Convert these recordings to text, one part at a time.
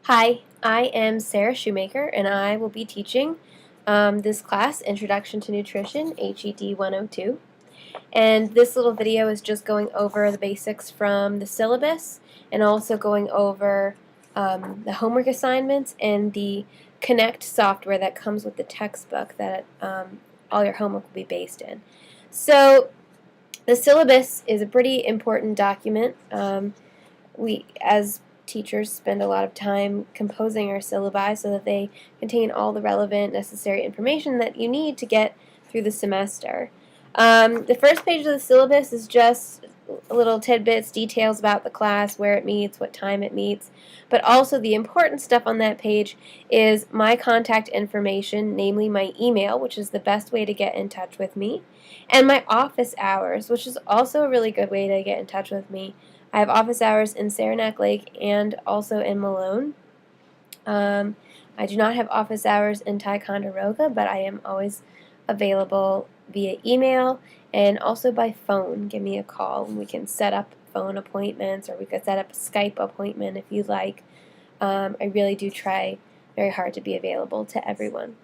Hi, I am Sarah Shoemaker, and I will be teaching this class, Introduction to Nutrition, HED 102. And this little video is just going over the basics from the syllabus and also going over the homework assignments and the Connect software that comes with the textbook that all your homework will be based in. So the syllabus is a pretty important document. We, as teachers, spend a lot of time composing our syllabi so that they contain all the relevant, necessary information that you need to get through the semester. The first page of the syllabus is just little tidbits, details about the class, where it meets, what time it meets, but also the important stuff on that page is my contact information, namely my email, which is the best way to get in touch with me, and my office hours, which is also a really good way to get in touch with me. I have office hours in Saranac Lake and also in Malone. I do not have office hours in Ticonderoga, but I am always available via email and also by phone. Give me a call and we can set up phone appointments, or we could set up a Skype appointment if you'd like. I really do try very hard to be available to everyone.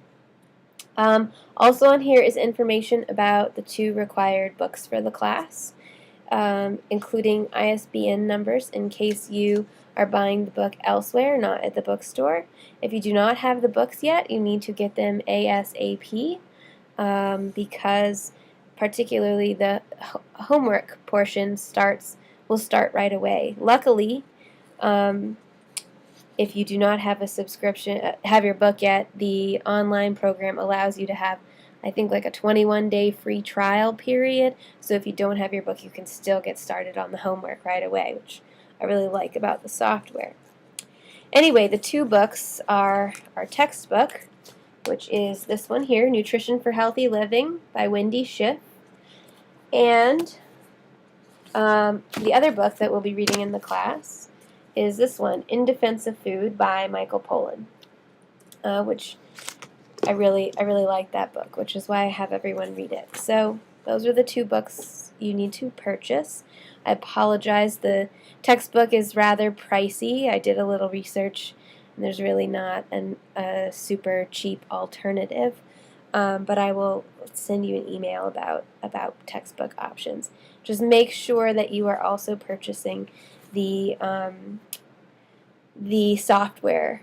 Also on here is information about the 2 required books for the class, including ISBN numbers in case you are buying the book elsewhere, not at the bookstore. If you do not have the books yet, you need to get them ASAP because particularly the homework portion will start right away. Luckily, if you do not have a subscription, have your book yet, the online program allows you to have, I think, like a 21-day free trial period. So if you don't have your book, you can still get started on the homework right away, which I really like about the software. Anyway, the 2 books are our textbook, which is this one here, Nutrition for Healthy Living by Wendy Schiff, and the other book that we'll be reading in the class is this one, In Defense of Food by Michael Pollan, which I really like that book, which is why I have everyone read it. So those are the 2 books you need to purchase. I apologize, the textbook is rather pricey. I did a little research, and there's really not a super cheap alternative, but I will send you an email about textbook options. Just make sure that you are also purchasing the software.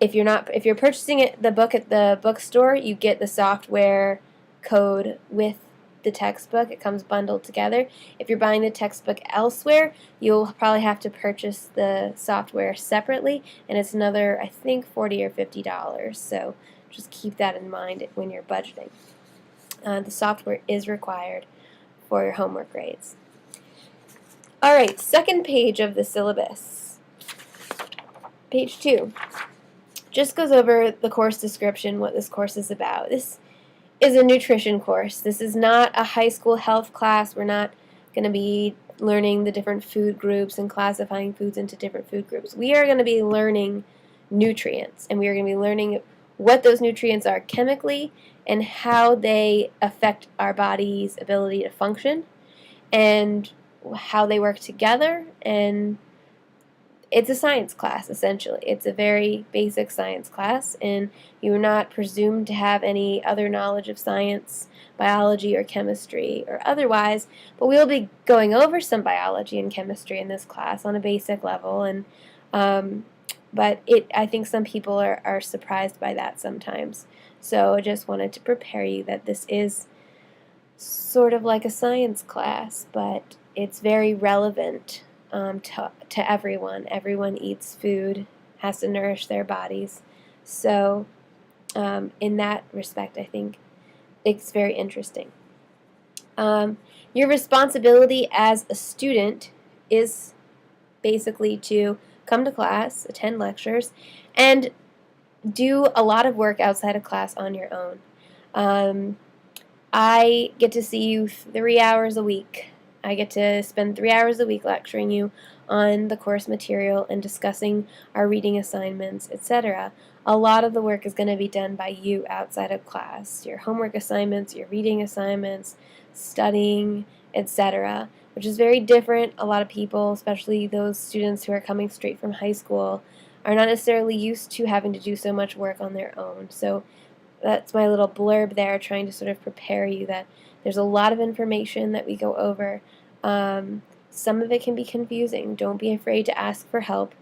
If you're purchasing the book at the bookstore, you get the software code with the textbook. It comes bundled together. If you're buying the textbook elsewhere, you'll probably have to purchase the software separately, and it's another, I think, $40 or $50. So just keep that in mind when you're budgeting. The software is required for your homework grades. All right, second page of the syllabus. Page 2. Just goes over the course description, what this course is about. This is a nutrition course. This is not a high school health class. We're not going to be learning the different food groups and classifying foods into different food groups. We are going to be learning nutrients, and we are going to be learning what those nutrients are chemically and how they affect our body's ability to function and how they work together. And it's a science class, essentially. It's a very basic science class, and you're not presumed to have any other knowledge of science, biology, or chemistry, or otherwise, but we'll be going over some biology and chemistry in this class on a basic level, and but I think some people are surprised by that sometimes. So I just wanted to prepare you that this is sort of like a science class, but it's very relevant to everyone. Everyone eats food, has to nourish their bodies. So in that respect, I think it's very interesting. Your responsibility as a student is basically to come to class, attend lectures, and do a lot of work outside of class on your own. I get to see you 3 hours a week. I get to spend 3 hours a week lecturing you on the course material and discussing our reading assignments, etc. A lot of the work is going to be done by you outside of class. Your homework assignments, your reading assignments, studying, etc., which is very different. A lot of people, especially those students who are coming straight from high school, are not necessarily used to having to do so much work on their own. So that's my little blurb there, trying to sort of prepare you that there's a lot of information that we go over. Some of it can be confusing. Don't be afraid to ask for help,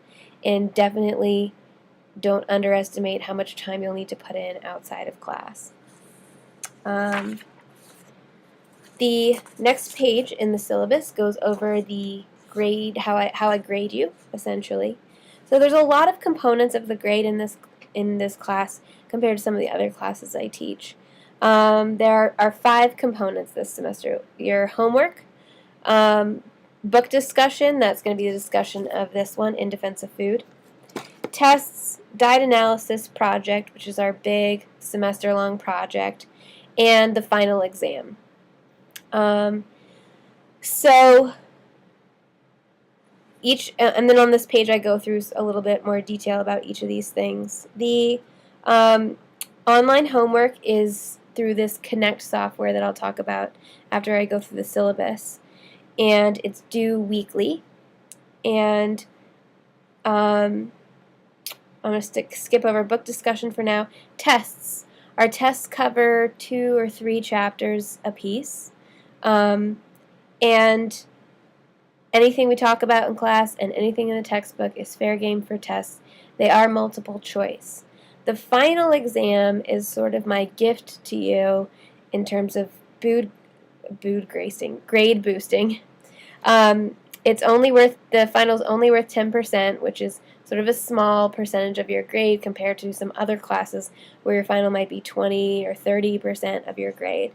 and definitely don't underestimate how much time you'll need to put in outside of class. The next page in the syllabus goes over the grade, how I grade you, essentially. So there's a lot of components of the grade in this class compared to some of the other classes I teach. There are 5 components this semester. Your homework, book discussion, that's going to be the discussion of this one, In Defense of Food. Tests, diet analysis project, which is our big semester-long project, and the final exam. So each, and then on this page I go through a little bit more detail about each of these things. The online homework is through this Connect software that I'll talk about after I go through the syllabus, and it's due weekly. And I'm going to skip over book discussion for now. Tests. Our tests cover 2 or 3 chapters apiece. And anything we talk about in class and anything in the textbook is fair game for tests. They are multiple choice. The final exam is sort of my gift to you in terms of grade boosting. The final's only worth 10%, which is sort of a small percentage of your grade compared to some other classes where your final might be 20 or 30% of your grade.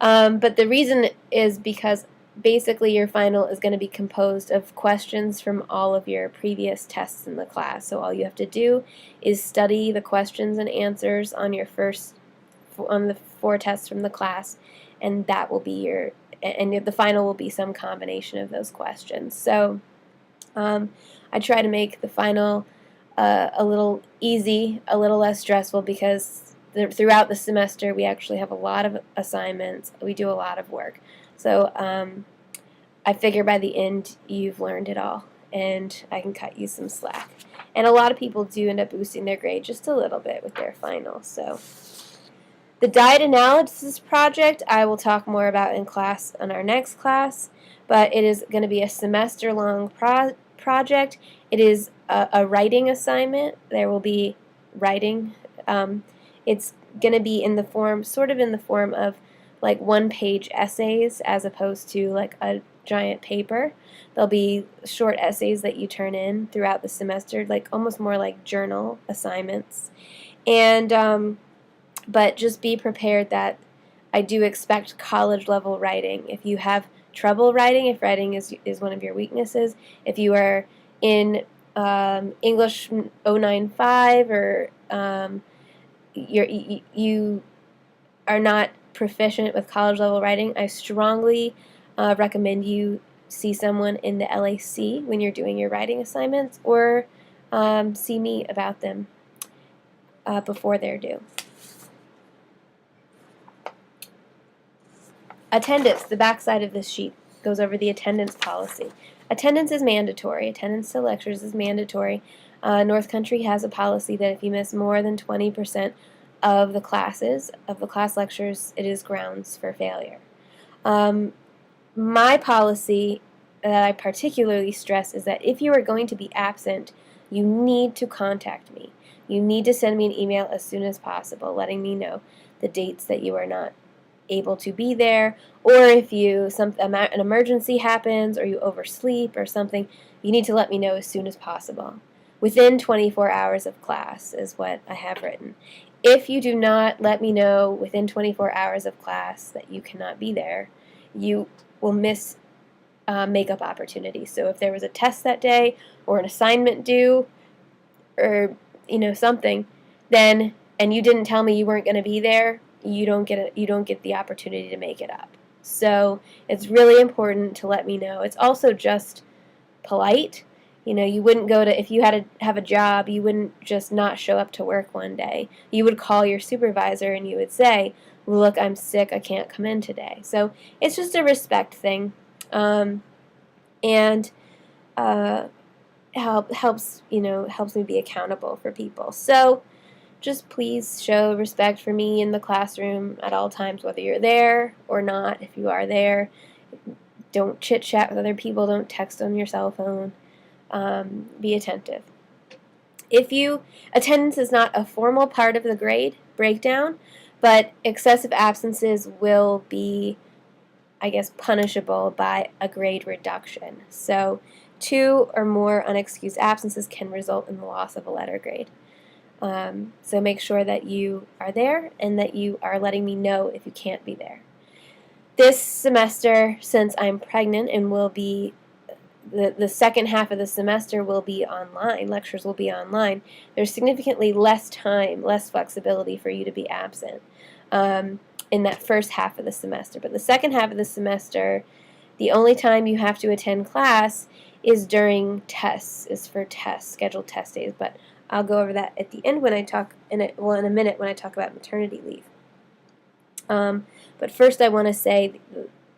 But the reason is because basically your final is going to be composed of questions from all of your previous tests in the class. So all you have to do is study the questions and answers on the 4 tests from the class, and that will be and the final will be some combination of those questions. So I try to make the final a little easy, a little less stressful, because throughout the semester we actually have a lot of assignments. We do a lot of work. So I figure by the end you've learned it all, and I can cut you some slack. And a lot of people do end up boosting their grade just a little bit with their finals. So the diet analysis project I will talk more about in class in our next class, but it is going to be a semester-long project. It is a writing assignment. There will be writing. It's going to be in the form of like 1-page essays as opposed to like a giant paper. There'll be short essays that you turn in throughout the semester, like almost more like journal assignments. And but just be prepared that I do expect college level writing. If you have trouble writing, if writing is one of your weaknesses, if you are in English 095 or you are not proficient with college level writing, I strongly recommend you see someone in the LAC when you're doing your writing assignments, or see me about them before they're due. Attendance, the back side of this sheet, goes over the attendance policy. Attendance is mandatory. Attendance to lectures is mandatory. North Country has a policy that if you miss more than 20% of the class lectures, it is grounds for failure. My policy that I particularly stress is that if you are going to be absent, you need to contact me. You need to send me an email as soon as possible letting me know the dates that you are not able to be there, or if an emergency happens or you oversleep or something, you need to let me know as soon as possible. Within 24 hours of class is what I have written. If you do not let me know within 24 hours of class that you cannot be there, you will miss makeup opportunities. So if there was a test that day or an assignment due or something, then and you didn't tell me you weren't going to be there, you don't get the opportunity to make it up. So it's really important to let me know. It's also just polite. You wouldn't if you had to have a job, you wouldn't just not show up to work one day. You would call your supervisor and you would say, look, I'm sick, I can't come in today. So it's just a respect thing. And helps me be accountable for people. So just please show respect for me in the classroom at all times, whether you're there or not. If you are there, don't chit-chat with other people. Don't text on your cell phone. Be attentive. Attendance is not a formal part of the grade breakdown, but excessive absences will be, I guess, punishable by a grade reduction. So 2 or more unexcused absences can result in the loss of a letter grade. So make sure that you are there and that you are letting me know if you can't be there. This semester, since I'm pregnant and will be the second half of the semester will be online, lectures will be online, there's significantly less time, less flexibility for you to be absent in that first half of the semester. But the second half of the semester, the only time you have to attend class is during tests, is for tests, scheduled test days. But I'll go over that at the end when I talk, in a minute when I talk about maternity leave. But first I want to say,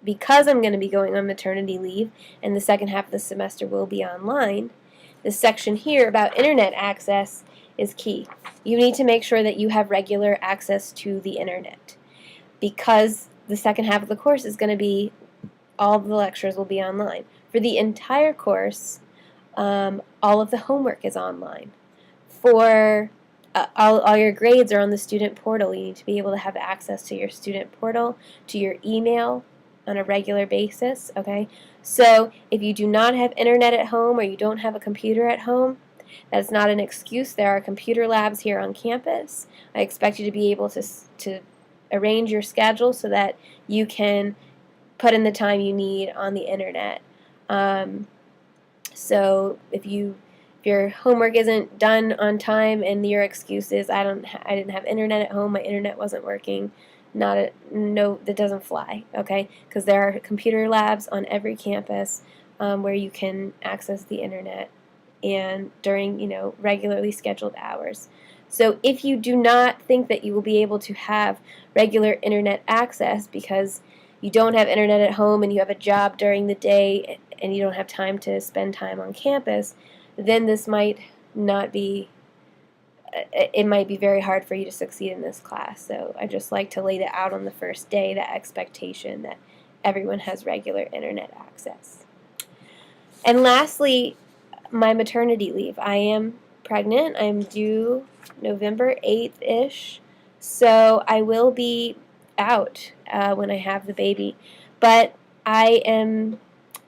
because I'm going to be going on maternity leave and the second half of the semester will be online, this section here about internet access is key. You need to make sure that you have regular access to the internet, because the second half of the course is going to be, all of the lectures will be online. For the entire course, all of the homework is online. For all your grades are on the student portal. You need to be able to have access to your student portal, to your email on a regular basis, okay? So if you do not have internet at home or you don't have a computer at home, that's not an excuse. There are computer labs here on campus. I expect you to be able to arrange your schedule so that you can put in the time you need on the internet. So if your homework isn't done on time and your excuse is I didn't have internet at home, my internet wasn't working, no, that doesn't fly, okay? Because there are computer labs on every campus where you can access the internet and during regularly scheduled hours. So if you do not think that you will be able to have regular internet access because you don't have internet at home and you have a job during the day and you don't have time to spend time on campus, then this might not be, it might be very hard for you to succeed in this class. So I just like to lay that out on the first day, that expectation that everyone has regular internet access. And lastly, my maternity leave. I am pregnant. I'm due November 8th-ish, so I will be out when I have the baby. But I am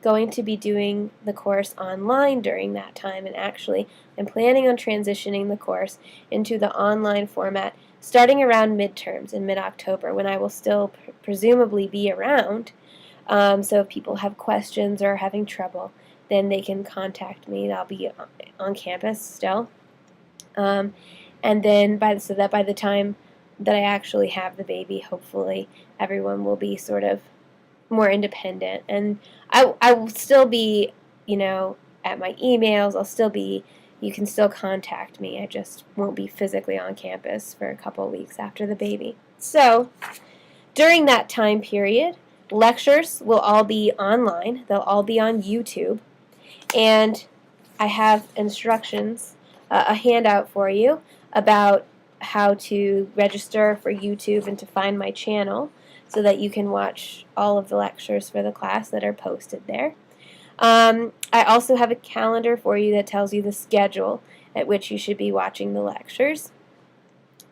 going to be doing the course online during that time, and actually I'm planning on transitioning the course into the online format starting around midterms in mid-October, when I will still presumably be around. So if people have questions or are having trouble, then they can contact me. I'll be on campus still. And then so that by the time that I actually have the baby, hopefully everyone will be sort of more independent. And I will still be, at my emails. You can still contact me. I just won't be physically on campus for a couple of weeks after the baby. So during that time period, lectures will all be online. They'll all be on YouTube. And I have instructions, a handout for you about how to register for YouTube and to find my channel so that you can watch all of the lectures for the class that are posted there. I also have a calendar for you that tells you the schedule at which you should be watching the lectures.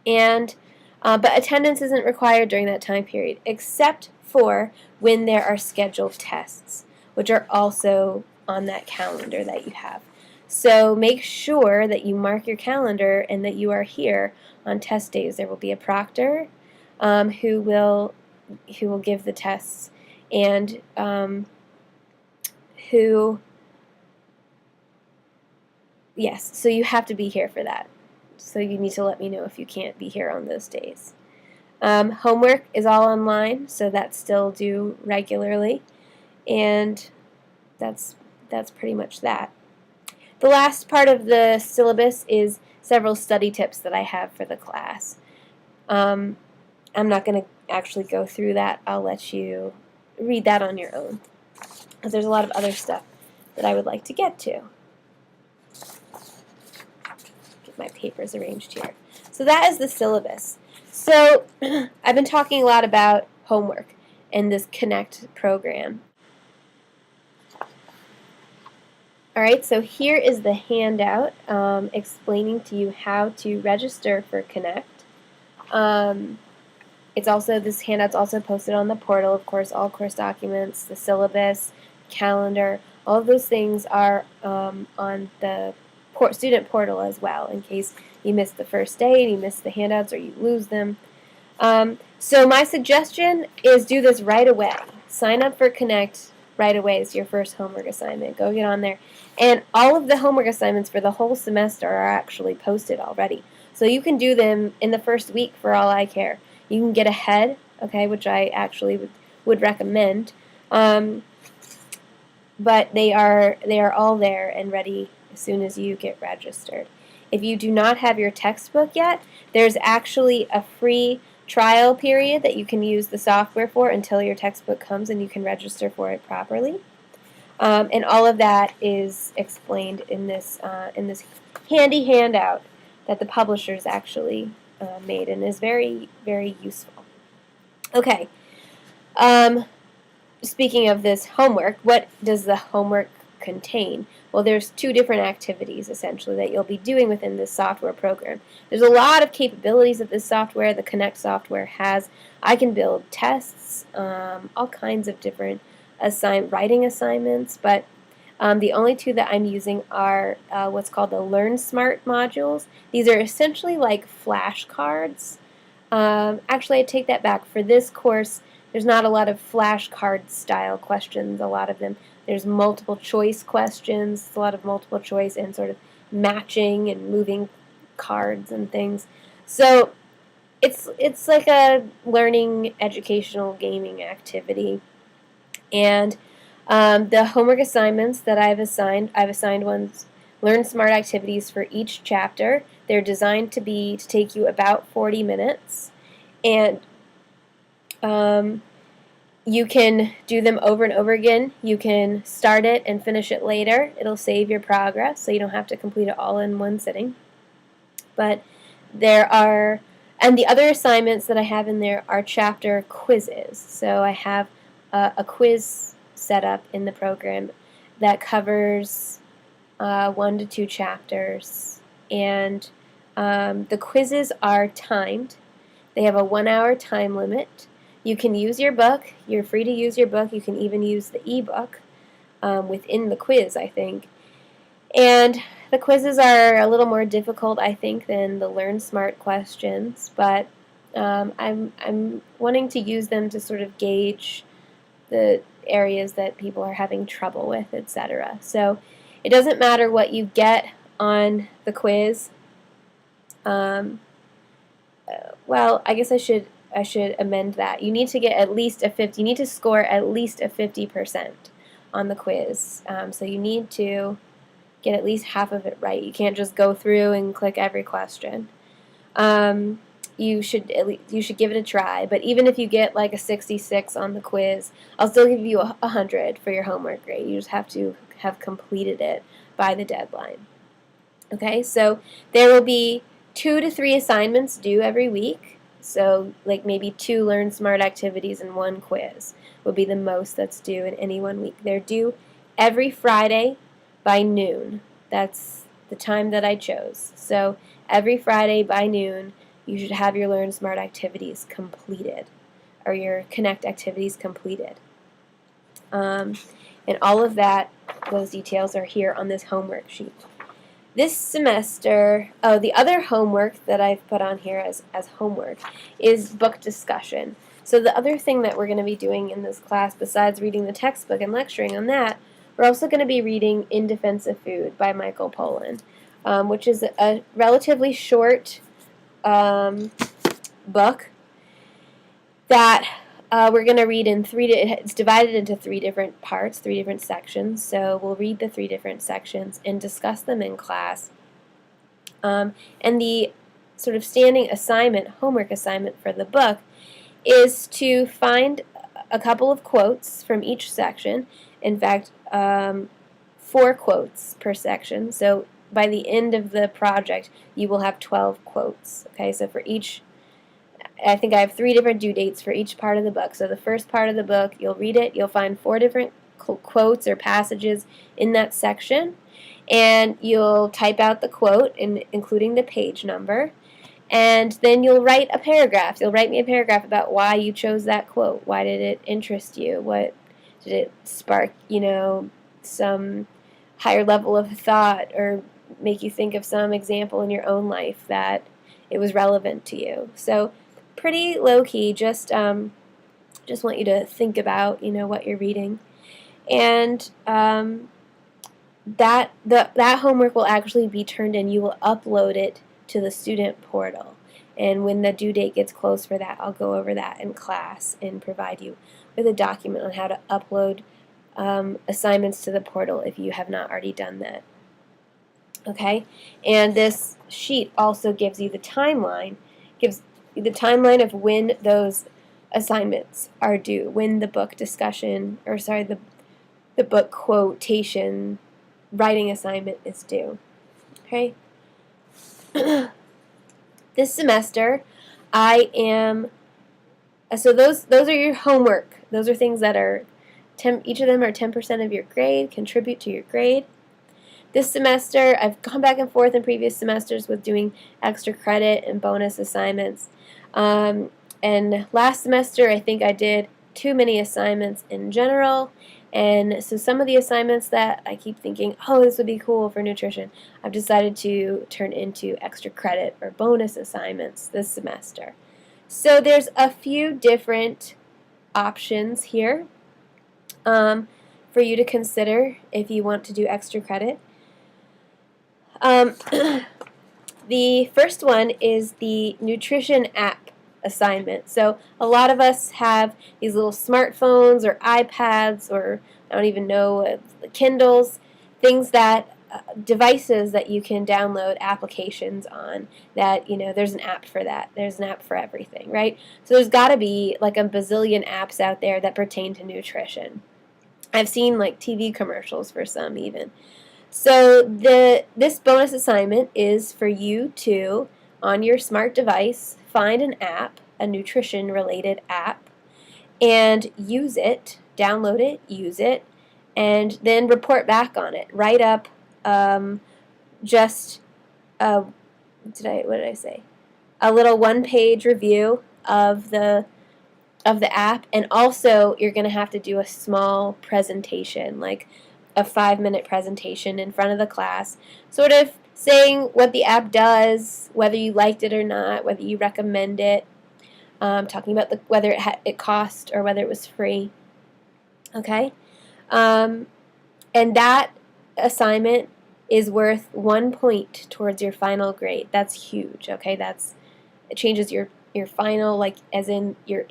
But attendance isn't required during that time period, except for when there are scheduled tests, which are also on that calendar that you have. So make sure that you mark your calendar and that you are here on test days. There will be a proctor who will give the tests, and so you have to be here for that. So you need to let me know if you can't be here on those days. Homework is all online, so that's still due regularly, and that's pretty much that. The last part of the syllabus is several study tips that I have for the class. I'm not going to actually go through that. I'll let you read that on your own, because there's a lot of other stuff that I would like to get to. Get my papers arranged here. So that is the syllabus. So I've been talking a lot about homework in this Connect program. Alright, so here is the handout explaining to you how to register for Connect. This handout's also posted on the portal, of course, all course documents, the syllabus, calendar, all of those things are on the student portal as well, in case you missed the first day and you missed the handouts or you lose them. So my suggestion is do this right away. Sign up for Connect right away. It's your first homework assignment. Go get on there. And all of the homework assignments for the whole semester are actually posted already. So you can do them in the first week for all I care. You can get ahead, okay, which I actually would recommend. But they are all there and ready as soon as you get registered. If you do not have your textbook yet, there's actually a free trial period that you can use the software for until your textbook comes and you can register for it properly. And all of that is explained in this handy handout that the publishers actually made and is very, very useful. Okay. Speaking of this homework, what does the homework contain? Well, there's two different activities, essentially, that you'll be doing within this software program. There's a lot of capabilities that this software, the Connect software, has. I can build tests, all kinds of different writing assignments, but the only two that I'm using are what's called the Learn Smart modules. These are essentially like flashcards. Actually, I take that back. For this course, there's not a lot of flashcard style questions, a lot of them. There's multiple choice questions, a lot of multiple choice and sort of matching and moving cards and things. So it's like a learning, educational, gaming activity. And the homework assignments that I've assigned ones Learn Smart activities for each chapter. They're designed to take you about 40 minutes. And you can do them over and over again. You can start it and finish it later. It'll save your progress, so you don't have to complete it all in one sitting. But and the other assignments that I have in there are chapter quizzes. So I have a quiz set up in the program that covers 1 to 2 chapters. And the quizzes are timed. They have a 1-hour time limit. You can use your book. You're free to use your book. You can even use the ebook within the quiz, I think. And the quizzes are a little more difficult, I think, than the Learn Smart questions, but I'm wanting to use them to sort of gauge the areas that people are having trouble with, etc. So it doesn't matter what you get on the quiz. Well, I guess I should amend that. You need to get at least a 50. You need to score at least a 50% on the quiz. So you need to get at least half of it right. You can't just go through and click every question. You should give it a try. But even if you get like a 66 on the quiz, I'll still give you 100 for your homework grade. You just have to have completed it by the deadline. Okay, so there will be 2 to 3 assignments due every week. So like maybe 2 Learn Smart activities and 1 quiz would be the most that's due in any one week. They're due every Friday by noon. That's the time that I chose. So every Friday by noon, you should have your Learn Smart activities completed, or your Connect activities completed. And all of that, those details are here on this homework sheet. This semester, the other homework that I've put on here as homework is book discussion. So the other thing that we're going to be doing in this class, besides reading the textbook and lecturing on that, we're also going to be reading In Defense of Food by Michael Pollan, which is a relatively short book that we're going to read in it's divided into 3 different parts, 3 different sections. So we'll read the 3 different sections and discuss them in class. And the sort of standing assignment, homework assignment for the book is to find a couple of quotes from each section. In fact, 4 quotes per section. So by the end of the project, you will have 12 quotes. Okay, so for each, I think I have 3 different due dates for each part of the book. So the first part of the book, you'll read it, you'll find 4 different quotes or passages in that section, and you'll type out the quote, including the page number, and then you'll write a paragraph. You'll write me a paragraph about why you chose that quote. Why did it interest you? What did it spark, some higher level of thought, or make you think of some example in your own life that it was relevant to you? So pretty low-key, just want you to think about, what you're reading. And that homework will actually be turned in. You will upload it to the student portal. And when the due date gets close for that, I'll go over that in class and provide you with a document on how to upload assignments to the portal if you have not already done that. Okay? And this sheet also gives you the timeline, of when those assignments are due, when the book discussion, the book quotation writing assignment is due. Okay? This semester, I am, so those are your homework. Those are things that are, each of them are 10% of your grade, contribute to your grade. This semester, I've gone back and forth in previous semesters with doing extra credit and bonus assignments. And last semester, I think I did too many assignments in general. And so some of the assignments that I keep thinking, oh, this would be cool for nutrition, I've decided to turn into extra credit or bonus assignments this semester. So there's a few different options here for you to consider if you want to do extra credit. The first one is the nutrition app assignment. So a lot of us have these little smartphones or iPads, or I don't even know, Kindles, things that devices that you can download applications on that, there's an app for that. There's an app for everything, right? So there's got to be like a bazillion apps out there that pertain to nutrition. I've seen like TV commercials for some even. So this bonus assignment is for you to, on your smart device, find an app, a nutrition-related app, and use it, download it, use it, and then report back on it. Write up what did I say? A little one-page review of the app, and also you're going to have to do a small presentation, like a 5-minute presentation in front of the class, sort of saying what the app does, whether you liked it or not, whether you recommend it, talking about whether it cost or whether it was free. Okay? And that assignment is worth 1 point towards your final grade. That's huge. Okay? It changes your final, like as in your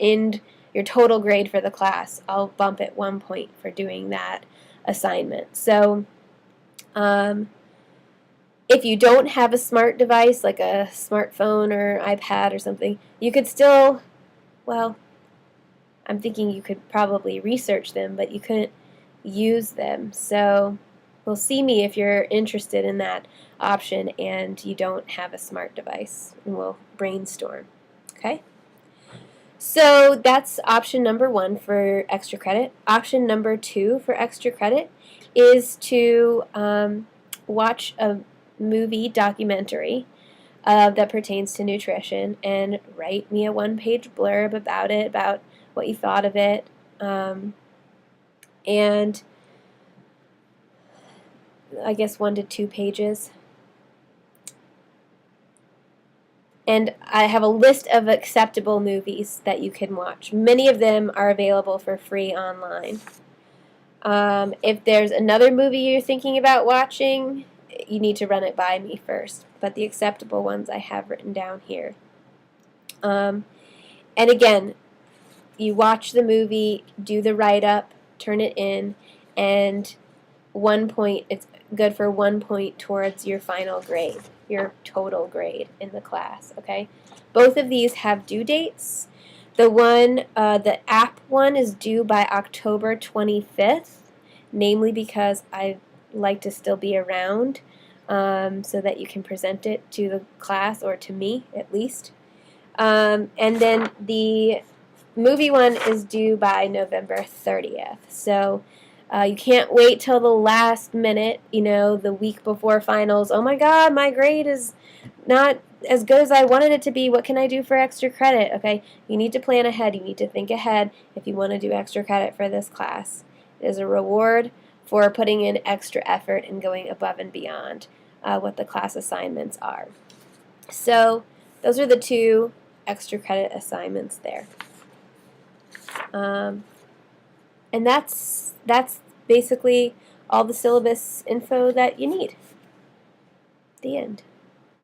total grade for the class. I'll bump it 1 point for doing that assignment. So if you don't have a smart device, like a smartphone or iPad or something, you could still, well, I'm thinking you could probably research them, but you couldn't use them. So we'll see me if you're interested in that option and you don't have a smart device, and we'll brainstorm. Okay? So that's option number 1 for extra credit. Option number 2 for extra credit is to watch a movie documentary that pertains to nutrition and write me a 1-page blurb about it, about what you thought of it, and I guess 1 to 2 pages. And I have a list of acceptable movies that you can watch. Many of them are available for free online. If there's another movie you're thinking about watching, you need to run it by me first. But the acceptable ones I have written down here. And again, you watch the movie, do the write-up, turn it in, and 1 point, it's good for 1 point towards your final grade, your total grade in the class, okay? Both of these have due dates. The app one is due by October 25th, namely because I like to still be around so that you can present it to the class, or to me at least. And then the movie one is due by November 30th. So you can't wait till the last minute, the week before finals. Oh my God, my grade is not as good as I wanted it to be. What can I do for extra credit? Okay, you need to plan ahead. You need to think ahead if you want to do extra credit for this class. It is a reward for putting in extra effort and going above and beyond what the class assignments are. So those are the 2 extra credit assignments there. And that's basically all the syllabus info that you need. The end.